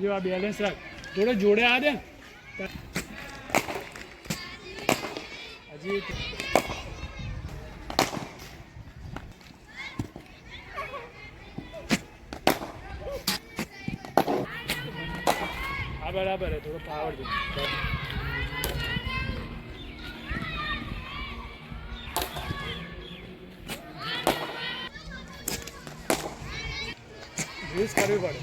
હજુ આ બેલેન્સ રાખ, થોડો જોડે આ દે હજી. હા બરાબર હે, થોડો પાવર દે. ગ્રીસ કરવી પડે.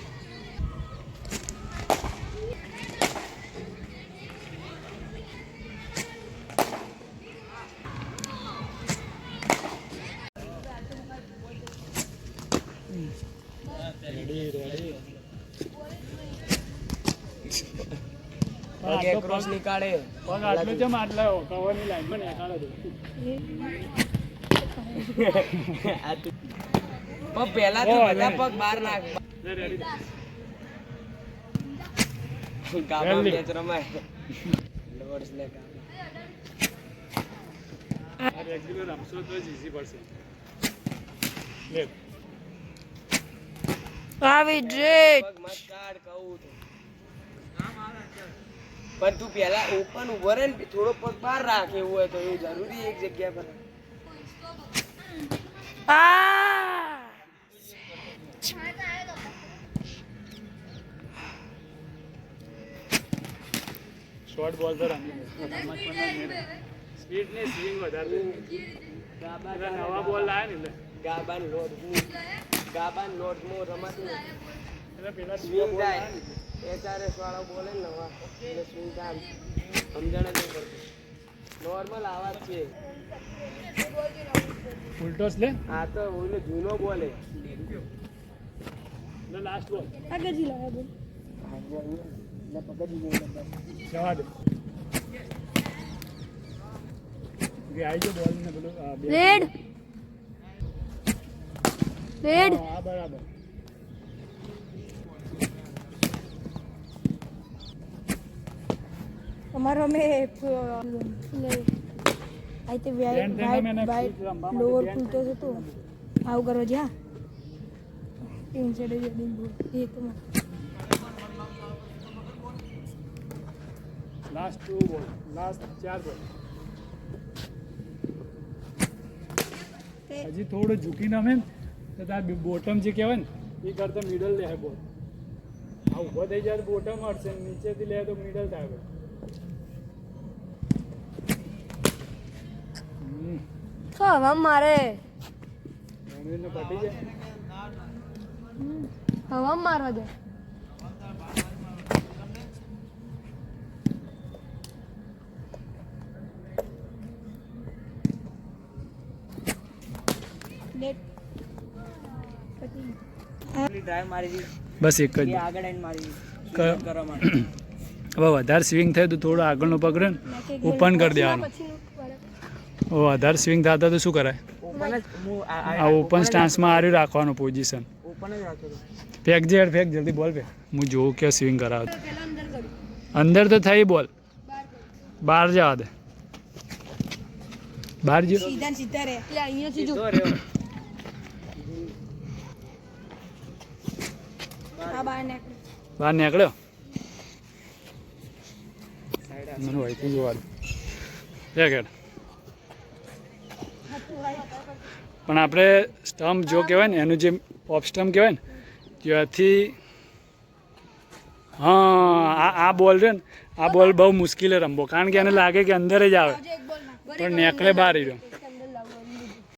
Ready ready. પગ ક્રોસ નીકાળે, પગ આટલું જેમ આટલા કવરની લાઈનમાં નીકાળે દે. પણ પહેલાથી બધા પગ બહાર નાખ. રેડી. ગાબા મેચ રમાય. લોર્ડ્સ લે ગાબા. આ રેગ્યુલર રમશો તો જ ઈઝી પડશે. લે આવી ડ્રેટ પગ મત કાઢ કહું તો. પણ તું પહેલા ઓપન ઉભો રહે ને, થોડો પગ બહાર રાખ. એવું હોય તો એવું જરૂરી એક જગ્યા પર. આ શોર્ટ બોલ તો રમી સ્પીડ ને સ્વિંગ વધારે. નવા બોલ લાવે ને ગાબાન લોટ મો રમાતું એટલે પેલા સ્વિંગ થાય. HRS વાળો બોલે ને નવા એટલે સ્વિંગ થાય. સમજણ જ નહીં પડતી. નોર્મલ આવાજ છે. ઉલટોસ લે. આ તો ઓલો જૂનો બોલે. લાસ્ટ બોલ આગળ લાયા બોલ. જવા દે. આવી જો બોલ ને પેલું રેડ રેડ. હા બરાબર. અમારો મે આઈ તે વાઈટ લોઅર ફૂલતો હતો. આવું કરો જા ટીમ છેડે જડી બોલ એક માં. લાસ્ટ 2 બોલ, લાસ્ટ 4 બોલ. હજી થોડું ઝૂકીને અમે તો તાર બોટમ જે કહેવાય ને એ કરતા મિડલ લે બોલ. આ ઊભો થઈ જાય બોટમ મળશે, નીચેથી લે તો મિડલ થાય. હવા મારે રણવીરને પટી જાય. હવા મારવા દે. ડ્રાઈવ મારી દી. બસ એક જ. આગળ આવીને મારી દી. કરવા માટે હવે વધારે સ્વિંગ થાય તો થોડો આગળનો પકડે ને ઓપન કરી દેવાનો. વધારે સ્વિંગ થતા તો શું કરાય? ઓપન જ હું આ ઓપન સ્ટાન્સમાં આર્યું રાખવાનું પોઝિશન. ઓપન જ રાખતો હતો. ફેંક જે ફેંક જલ્દી બોલ ફેંક. હું જોઉં કે સ્વિંગ કરાવે. અંદર તો થઈ બોલ, બહાર જવા દે. બહાર જો. સીધા સીધા રે એટલે અહીંયાથી જો. જો રહ્યો. આ બહાર નીકળ. બહાર નીકળ્યો. મને વહીથી જોવા દે. પણ આપણે સ્ટમ્પ જો કહેવાય ને એનું જે ઓફ સ્ટમ્પ કહેવાય ને ત્યાંથી હા આ બોલ છે ને આ બોલ બહુ મુશ્કેલે રમવો, કારણ કે એને લાગે કે અંદર જ આવે પણ નેકળે બહાર રહ્યો.